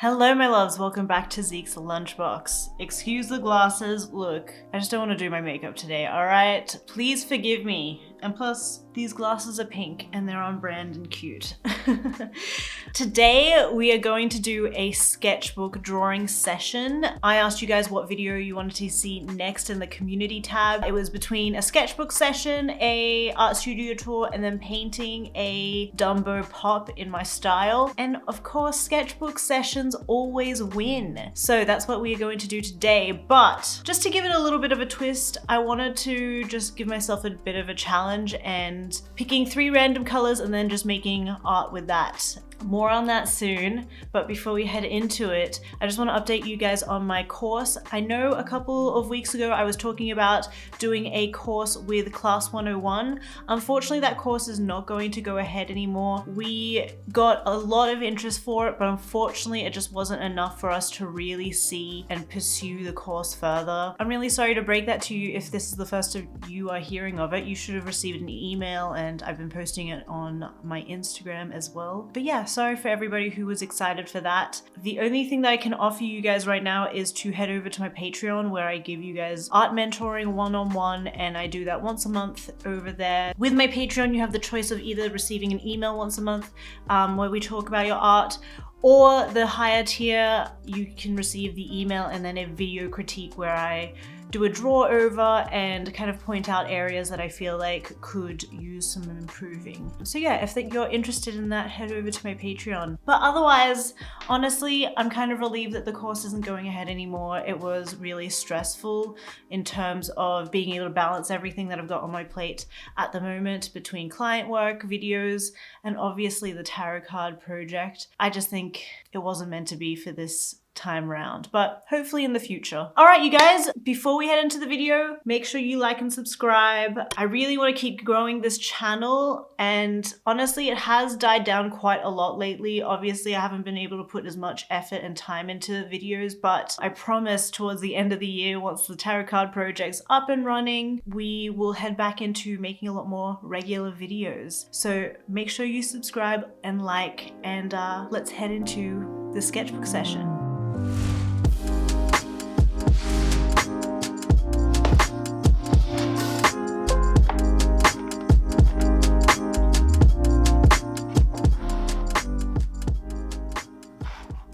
Hello my loves, welcome back to Zeke's Lunchbox. Excuse the glasses, look, I just don't want to do my makeup today, alright? Please forgive me. And plus, these glasses are pink and they're on brand and cute. Today, we are going to do a sketchbook drawing session. I asked you guys what video you wanted to see next in the community tab. It was between a sketchbook session, a art studio tour, and then painting a Dumbo pop in my style. And of course, sketchbook sessions always win. So that's what we are going to do today. But just to give it a little bit of a twist, I wanted to just give myself a bit of a challenge and picking 3 random colors and then just making art with that. More on that soon, but before we head into it, I just want to update you guys on my course. I know a couple of weeks ago I was talking about doing a course with Class 101. Unfortunately, that course is not going to go ahead anymore. We got a lot of interest for it, but unfortunately it just wasn't enough for us to really see and pursue the course further. I'm really sorry to break that to you if this is the first of you are hearing of it. You should have received an email and I've been posting it on my Instagram as well. But yeah, sorry for everybody who was excited for that. The only thing that I can offer you guys right now is to head over to my Patreon where I give you guys art mentoring one-on-one, and I do that once a month over there. With my Patreon, you have the choice of either receiving an email once a month where we talk about your art, or the higher tier, you can receive the email and then a video critique where I do a draw over and kind of point out areas that I feel like could use some improving. So yeah, if you're interested in that, head over to my Patreon. But otherwise, honestly, I'm kind of relieved that the course isn't going ahead anymore. It was really stressful in terms of being able to balance everything that I've got on my plate at the moment between client work, videos, and obviously the tarot card project. I just think it wasn't meant to be for this time round, but hopefully in the future. All right, you guys, before we head into the video, make sure you like and subscribe. I really want to keep growing this channel, and honestly, it has died down quite a lot lately. Obviously, I haven't been able to put as much effort and time into videos, but I promise towards the end of the year, once the tarot card project's up and running, we will head back into making a lot more regular videos. So make sure you subscribe and like, and let's head into the sketchbook session.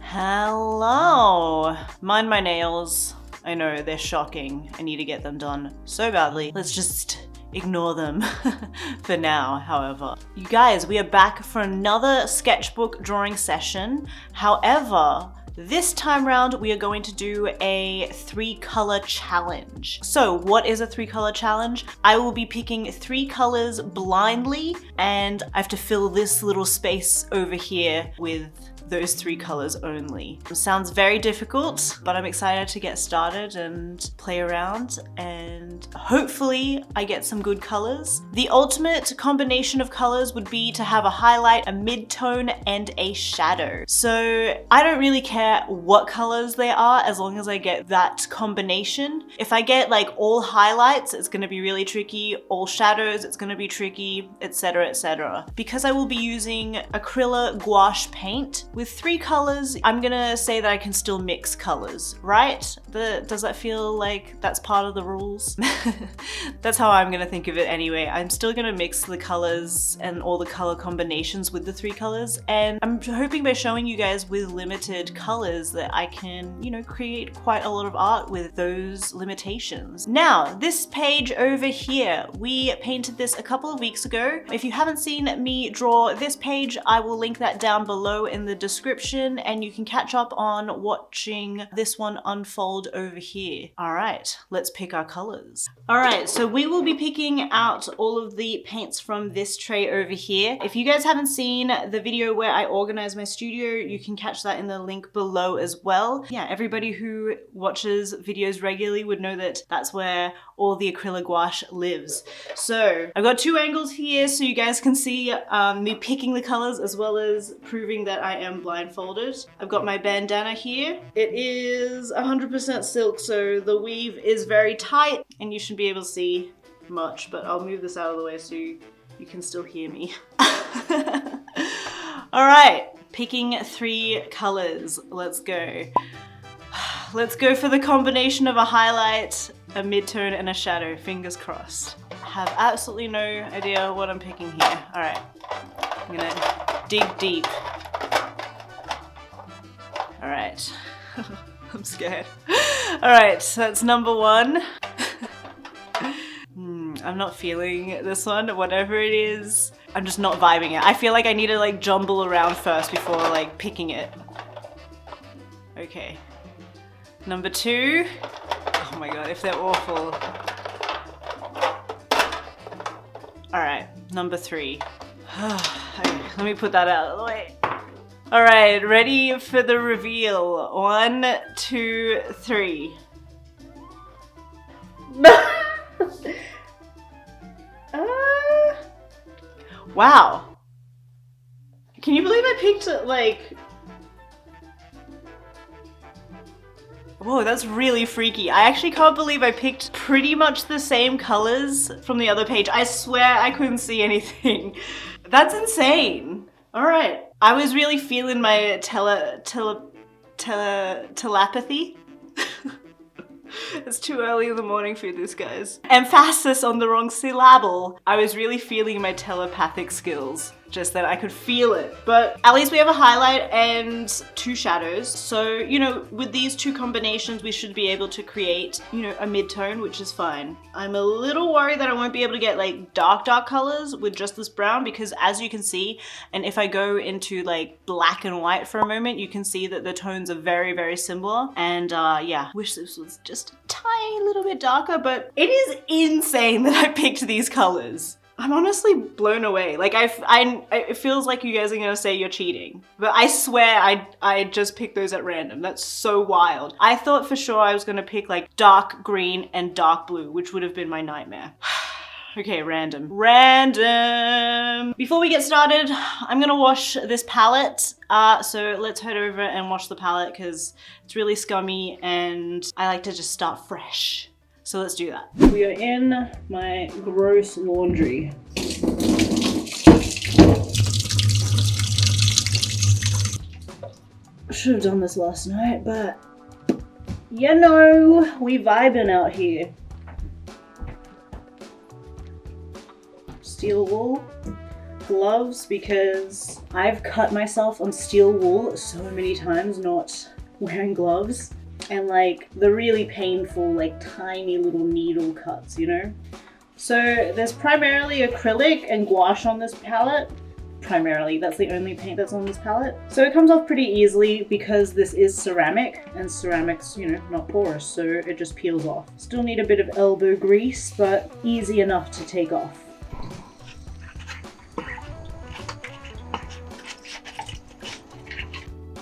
Hello! Mind my nails. I know, they're shocking. I need to get them done so badly. Let's just ignore them for now, however. You guys, we are back for another sketchbook drawing session. However, this time round, we are going to do a 3-color challenge. So what is a 3-color challenge? I will be picking 3 colors blindly, and I have to fill this little space over here with those 3 colors only. It sounds very difficult, but I'm excited to get started and play around, and hopefully I get some good colors. The ultimate combination of colors would be to have a highlight, a mid-tone, and a shadow. So I don't really care what colors they are as long as I get that combination. If I get like all highlights, it's gonna be really tricky. All shadows, it's gonna be tricky, etc, etc. Because I will be using acryla gouache paint with 3 colors, I'm gonna say that I can still mix colors, right? Does that feel like that's part of the rules? That's how I'm gonna think of it anyway. I'm still gonna mix the colors and all the color combinations with the 3 colors, and I'm hoping by showing you guys with limited colors that I can, you know, create quite a lot of art with those limitations. Now, this page over here, we painted this a couple of weeks ago. If you haven't seen me draw this page, I will link that down below in the description, and you can catch up on watching this one unfold over here. All right, let's pick our colors. All right, so we will be picking out all of the paints from this tray over here. If you guys haven't seen the video where I organize my studio, you can catch that in the link below as well. Yeah, everybody who watches videos regularly would know that that's where all the acrylic gouache lives. So I've got 2 angles here so you guys can see me picking the colors as well as proving that I am blindfolded. I've got my bandana here. It is 100% silk, so the weave is very tight and you shouldn't be able to see much, but I'll move this out of the way so you can still hear me. All right, Picking 3 colors. Let's go. Let's go for the combination of a highlight, a midtone, and a shadow. Fingers crossed. I have absolutely no idea what I'm picking here. All right, I'm gonna dig deep. All right, I'm scared. All right, so that's number 1. I'm not feeling this one, whatever it is. I'm just not vibing it. I feel like I need to like jumble around first before like picking it. Okay. Number 2. Oh my god, if they're awful. Alright, number 3. Okay, let me put that out of the way. Alright, ready for the reveal. 1, 2, 3. Wow. Can you believe I picked like... Whoa, that's really freaky. I actually can't believe I picked pretty much the same colors from the other page. I swear I couldn't see anything. That's insane. All right. I was really feeling my telepathy. It's too early in the morning for this, guys. Emphasis on the wrong syllable. I was really feeling my telepathic skills. Just that I could feel it. But at least we have a highlight and 2 shadows. So, you know, with these 2 combinations, we should be able to create, you know, a mid-tone, which is fine. I'm a little worried that I won't be able to get like dark colors with just this brown because as you can see, and if I go into like black and white for a moment, you can see that the tones are very, very similar. And yeah, wish this was just a tiny little bit darker, but it is insane that I picked these colors. I'm honestly blown away. Like it feels like you guys are gonna say you're cheating, but I swear I just picked those at random. That's so wild. I thought for sure I was gonna pick like dark green and dark blue, which would have been my nightmare. Okay, random. Before we get started, I'm gonna wash this palette. So let's head over and wash the palette because it's really scummy and I like to just start fresh. So let's do that. We are in my gross laundry. Should have done this last night, but you know, we vibing out here. Steel wool, gloves, because I've cut myself on steel wool so many times not wearing gloves. And like the really painful, like tiny little needle cuts, you know? So there's primarily acrylic and gouache on this palette. Primarily, that's the only paint that's on this palette. So it comes off pretty easily because this is ceramic and ceramic's, you know, not porous, so it just peels off. Still need a bit of elbow grease, but easy enough to take off.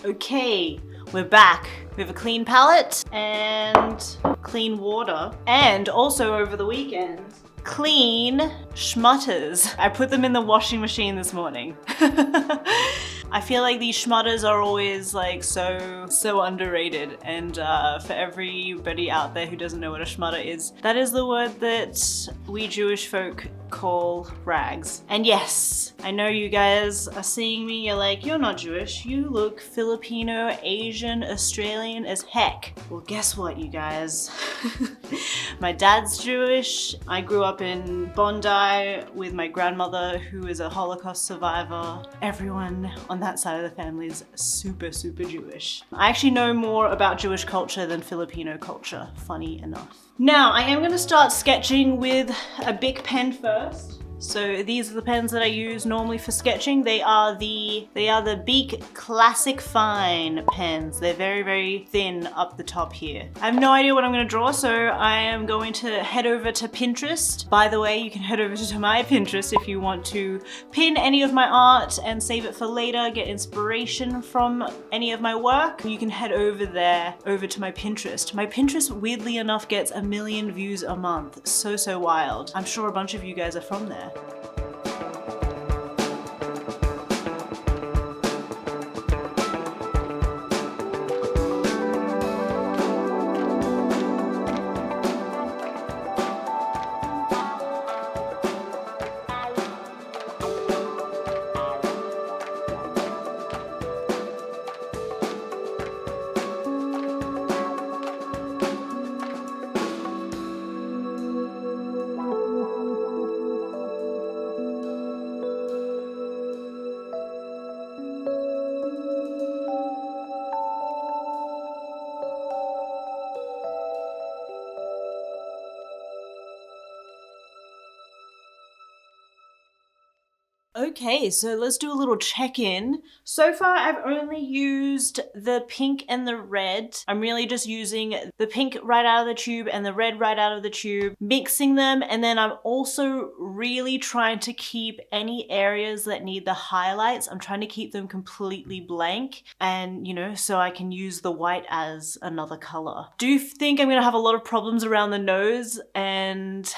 Okay, we're back. We have a clean palette and clean water, and also over the weekend, clean schmutters. I put them in the washing machine this morning. I feel like these schmutters are always like so underrated, and for everybody out there who doesn't know what a schmutter is, that is the word that we Jewish folk call rags. And yes, I know you guys are seeing me, you're like, you're not Jewish, you look Filipino, Asian, Australian as heck. Well, guess what, you guys? My dad's Jewish. I grew up in Bondi with my grandmother, who is a Holocaust survivor. Everyone on that side of the family is super Jewish. I actually know more about Jewish culture than Filipino culture, funny enough. Now, I am going to start sketching with a Bic pen first. So these are the pens that I use normally for sketching. They are the Bic Classic Fine pens. They're very thin up the top here. I have no idea what I'm going to draw, so I am going to head over to Pinterest. By the way, you can head over to my Pinterest if you want to pin any of my art and save it for later, get inspiration from any of my work. You can head over there, over to my Pinterest. My Pinterest, weirdly enough, gets 1 million views a month. So wild. I'm sure a bunch of you guys are from there. Okay, so let's do a little check-in. So far, I've only used the pink and the red. I'm really just using the pink right out of the tube and the red right out of the tube, mixing them, and then I'm also really trying to keep any areas that need the highlights. I'm trying to keep them completely blank and, you know, so I can use the white as another color. Do think I'm gonna have a lot of problems around the nose and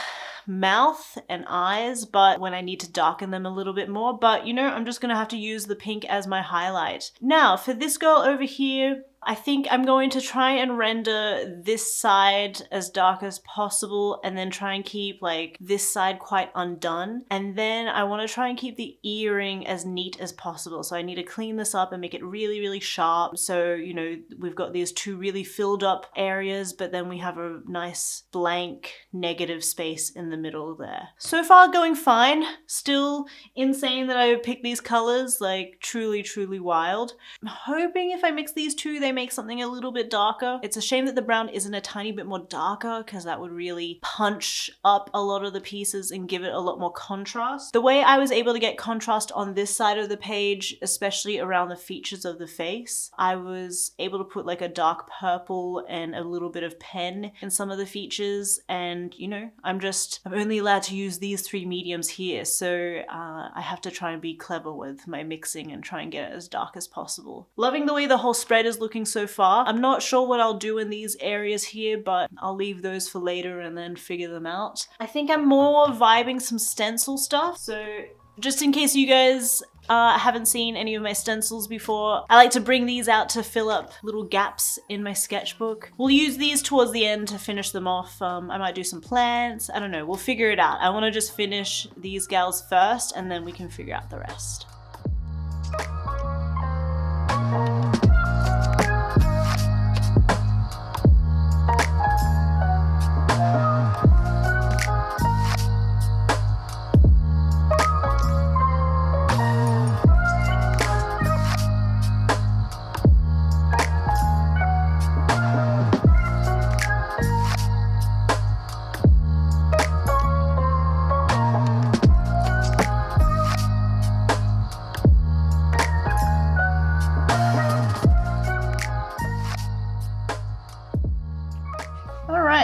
mouth and eyes, but when I need to darken them a little bit more, but you know, I'm just gonna have to use the pink as my highlight. Now for this girl over here, I think I'm going to try and render this side as dark as possible and then try and keep like this side quite undone. And then I want to try and keep the earring as neat as possible. So I need to clean this up and make it really, really sharp. So, you know, we've got these two really filled up areas, but then we have a nice blank negative space in the middle there. So far going fine. Still insane that I picked these colors, like truly, truly wild. I'm hoping if I mix these two, they make something a little bit darker. It's a shame that the brown isn't a tiny bit more darker because that would really punch up a lot of the pieces and give it a lot more contrast. The way I was able to get contrast on this side of the page, especially around the features of the face, I was able to put like a dark purple and a little bit of pen in some of the features, and you know, I'm only allowed to use these three mediums here, so I have to try and be clever with my mixing and try and get it as dark as possible. Loving the way the whole spread is looking so far. I'm not sure what I'll do in these areas here, but I'll leave those for later and then figure them out. I think I'm more vibing some stencil stuff. So just in case you guys haven't seen any of my stencils before, I like to bring these out to fill up little gaps in my sketchbook. We'll use these towards the end to finish them off. I might do some plants. I don't know. We'll figure it out. I want to just finish these gals first and then we can figure out the rest.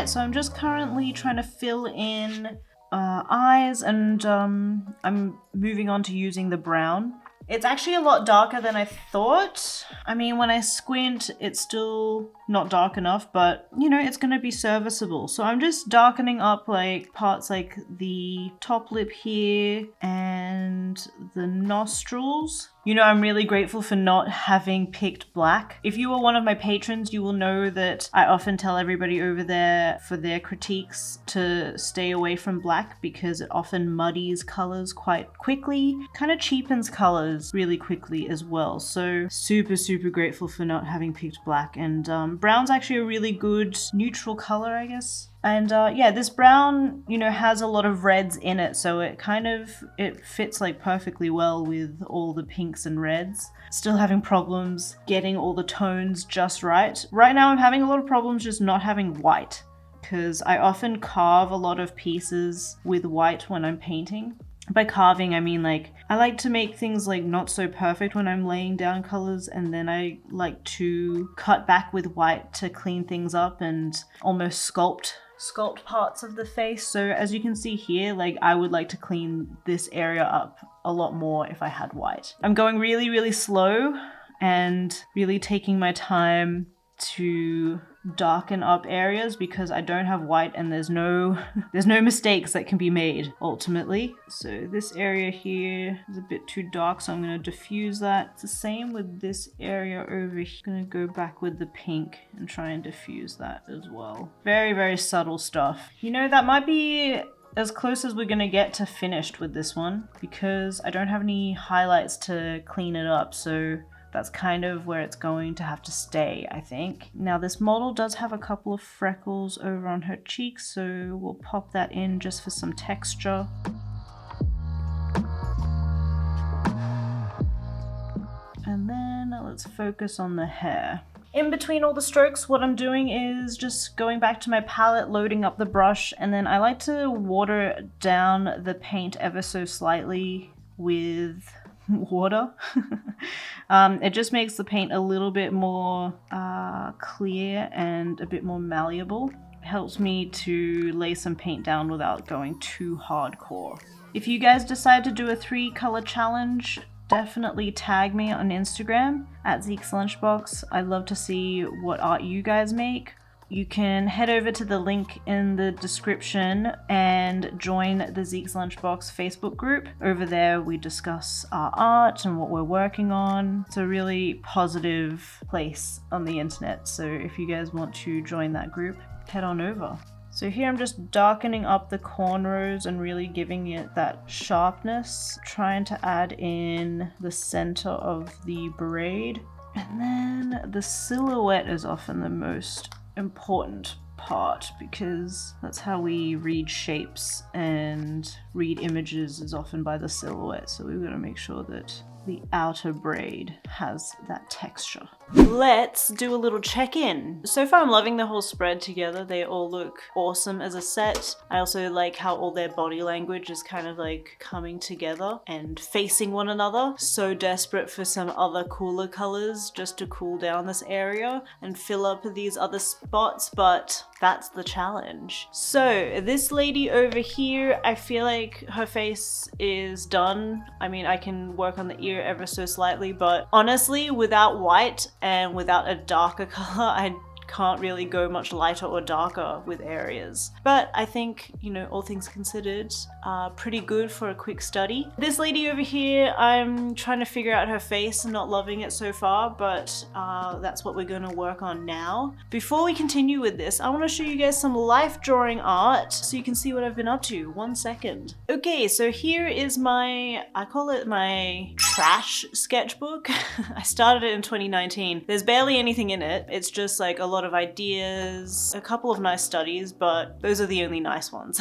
So I'm just currently trying to fill in eyes, and I'm moving on to using the brown. It's actually a lot darker than I thought. I mean, when I squint, it's still not dark enough, but you know, it's gonna be serviceable. So I'm just darkening up like parts like the top lip here and the nostrils. You know, I'm really grateful for not having picked black. If you were one of my patrons, you will know that I often tell everybody over there for their critiques to stay away from black because it often muddies colors quite quickly, kind of cheapens colors really quickly as well. So super, super grateful for not having picked black. And brown's actually a really good neutral color, I guess. And yeah, this brown, you know, has a lot of reds in it, so it fits like perfectly well with all the pinks and reds. Still having problems getting all the tones just right. Right now I'm having a lot of problems just not having white, because I often carve a lot of pieces with white when I'm painting. By carving, I mean like, I like to make things like not so perfect when I'm laying down colors, and then I like to cut back with white to clean things up and almost sculpt parts of the face. So as you can see here, like I would like to clean this area up a lot more if I had white. I'm going really, really slow and really taking my time to darken up areas because I don't have white and there's no mistakes that can be made ultimately. So this area here is a bit too dark, so I'm going to diffuse that. It's the same with this area over here. I'm going to go back with the pink and try and diffuse that as well. Very, very subtle stuff. You know, that might be as close as we're going to get to finished with this one because I don't have any highlights to clean it up, so that's kind of where it's going to have to stay, I think. Now this model does have a couple of freckles over on her cheeks, so we'll pop that in just for some texture. And then let's focus on the hair. In between all the strokes, what I'm doing is just going back to my palette, loading up the brush, and then I like to water down the paint ever so slightly with water. It just makes the paint a little bit more clear and a bit more malleable. It helps me to lay some paint down without going too hardcore. If you guys decide to do a 3-color challenge, definitely tag me on Instagram at Zeke's Lunchbox. I'd love to see what art you guys make. You can head over to the link in the description and join the Zeke's Lunchbox Facebook group. Over there we discuss our art and what we're working on. It's a really positive place on the internet, so if you guys want to join that group, head on over. So here I'm just darkening up the cornrows and really giving it that sharpness, trying to add in the center of the braid. And then the silhouette is often the most important part because that's how we read shapes and read images is often by the silhouette. So we've got to make sure that the outer braid has that texture. Let's do a little check-in. So far I'm loving the whole spread together. They all look awesome as a set. I also like how all their body language is kind of like coming together and facing one another. So desperate for some other cooler colors just to cool down this area and fill up these other spots, but that's the challenge. So this lady over here, I feel like her face is done. I mean, I can work on the ear ever so slightly, but honestly, without white and without a darker color, I can't really go much lighter or darker with areas. But I think, you know, all things considered, pretty good for a quick study. This lady over here, I'm trying to figure out her face and not loving it so far, but that's what we're gonna work on now. Before we continue with this, I wanna show you guys some life drawing art so you can see what I've been up to. 1 second. Okay, so here is my, I call it my trash sketchbook. I started it in 2019. There's barely anything in it. It's just like a lot of ideas, a couple of nice studies, but those are the only nice ones.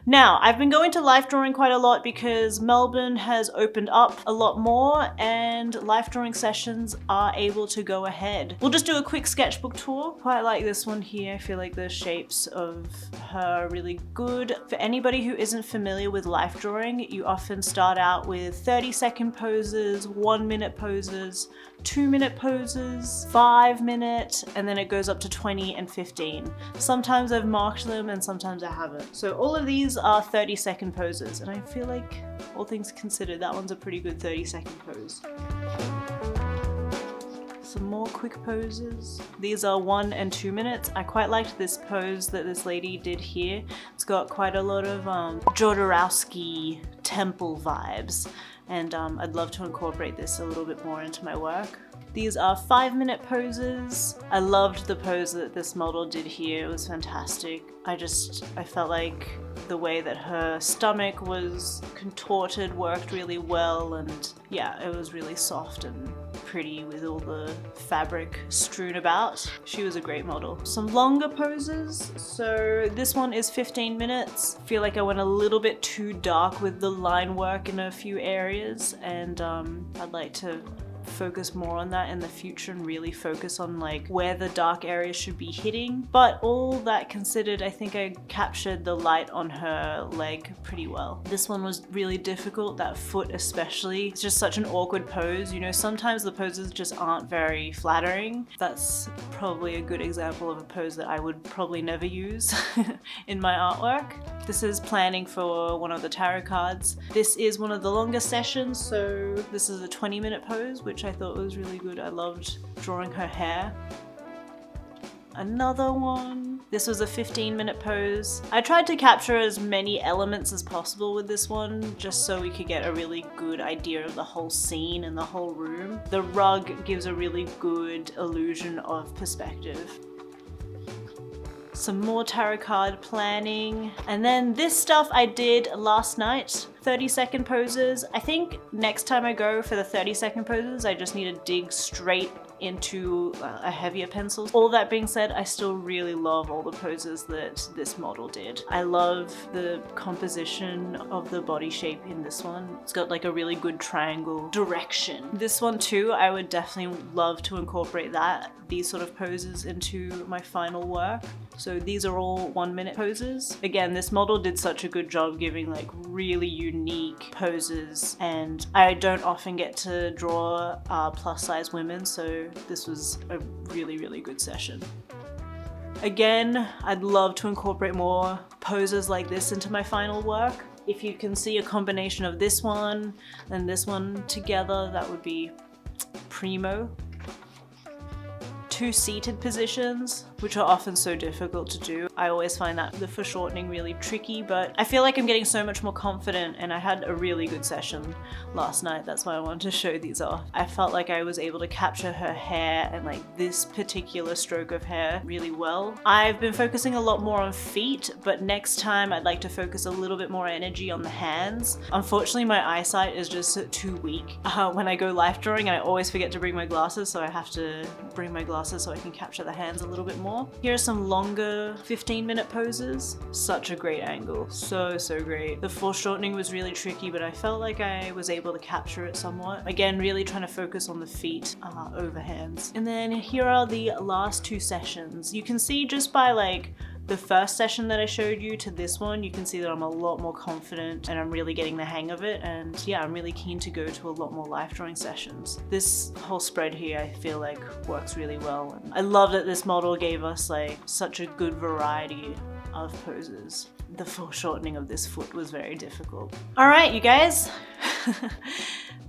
Now, I've been going to life drawing quite a lot because Melbourne has opened up a lot more and life drawing sessions are able to go ahead. We'll just do a quick sketchbook tour. Quite like this one here. I feel like the shapes of her are really good. For anybody who isn't familiar with life drawing, you often start out with 30-second poses, 1-minute poses, 2-minute poses, 5-minute, and then it goes up to 20 and 15. Sometimes I've marked them and sometimes I haven't. So all of these are 30-second poses, and I feel like, all things considered, that one's a pretty good 30-second pose. Some more quick poses. These are 1 and 2 minutes. I quite liked this pose that this lady did here. It's got quite a lot of Jodorowsky temple vibes, and I'd love to incorporate this a little bit more into my work. These are 5-minute poses. I loved the pose that this model did here. It was fantastic. I felt like the way that her stomach was contorted worked really well, and yeah, it was really soft and pretty with all the fabric strewn about. She was a great model. Some longer poses. So this one is 15 minutes. I feel like I went a little bit too dark with the line work in a few areas, and I'd like to focus more on that in the future and really focus on like where the dark areas should be hitting. But all that considered, I think I captured the light on her leg pretty well. This one was really difficult, that foot especially. It's just such an awkward pose. You know, sometimes the poses just aren't very flattering. That's probably a good example of a pose that I would probably never use in my artwork. This is planning for one of the tarot cards. This is one of the longer sessions, so this is a 20-minute pose, which I thought was really good. I loved drawing her hair. Another one. This was a 15-minute pose. I tried to capture as many elements as possible with this one, just so we could get a really good idea of the whole scene and the whole room. The rug gives a really good illusion of perspective. Some more tarot card planning. And then this stuff I did last night. 30-second poses. I think next time I go for the 30-second poses, I just need to dig straight into a heavier pencil. All that being said, I still really love all the poses that this model did. I love the composition of the body shape in this one. It's got like a really good triangle direction. This one too, I would definitely love to incorporate these sort of poses into my final work. So these are all 1-minute poses. Again, this model did such a good job giving like really unique poses, and I don't often get to draw plus size women, so this was a really, really good session. Again, I'd love to incorporate more poses like this into my final work. If you can see a combination of this one and this one together, that would be primo. 2 seated positions, which are often so difficult to do. I always find that the foreshortening really tricky, but I feel like I'm getting so much more confident, and I had a really good session last night. That's why I wanted to show these off. I felt like I was able to capture her hair and like this particular stroke of hair really well. I've been focusing a lot more on feet, but next time I'd like to focus a little bit more energy on the hands. Unfortunately, my eyesight is just too weak. When I go life drawing, I always forget to bring my glasses, so I have to bring my glasses so I can capture the hands a little bit more. Here are some longer 15-minute poses. Such a great angle. So great. The foreshortening was really tricky, but I felt like I was able to capture it somewhat. Again, really trying to focus on the feet over hands. And then here are the last 2 sessions. You can see just by like the first session that I showed you to this one, you can see that I'm a lot more confident and I'm really getting the hang of it. And yeah, I'm really keen to go to a lot more life drawing sessions. This whole spread here, I feel like works really well. And I love that this model gave us like such a good variety of poses. The foreshortening of this foot was very difficult. All right, you guys.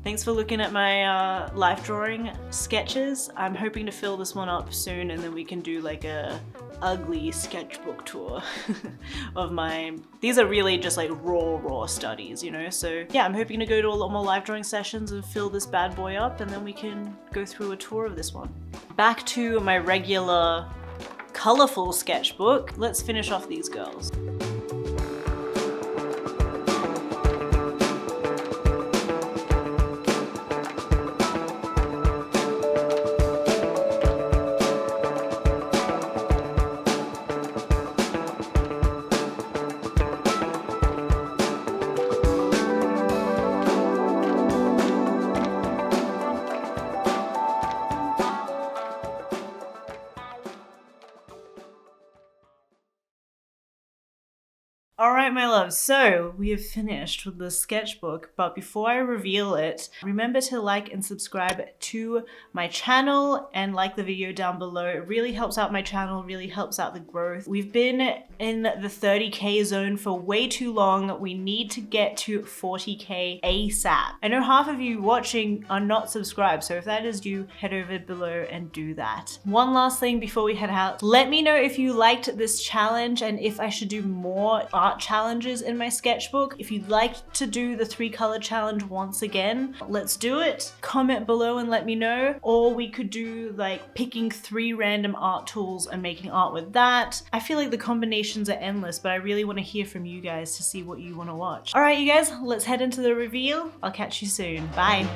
Thanks for looking at my life drawing sketches. I'm hoping to fill this one up soon, and then we can do like a ugly sketchbook tour of mine. These are really just like raw studies, you know? So yeah, I'm hoping to go to a lot more life drawing sessions and fill this bad boy up, and then we can go through a tour of this one. Back to my regular colorful sketchbook. Let's finish off these girls. Alright my loves, so we have finished with the sketchbook, but before I reveal it, remember to like and subscribe to my channel and like the video down below. It really helps out my channel, really helps out the growth. We've been in the 30K zone for way too long. We need to get to 40K ASAP. I know half of you watching are not subscribed, so if that is you, head over below and do that. One last thing before we head out, let me know if you liked this challenge and if I should do more art challenges in my sketchbook. If you'd like to do the 3-color challenge once again, let's do it. Comment below and let me know. Or we could do like picking 3 random art tools and making art with that. I feel like the combinations are endless, but I really want to hear from you guys to see what you want to watch. All right, you guys, let's head into the reveal. I'll catch you soon. Bye.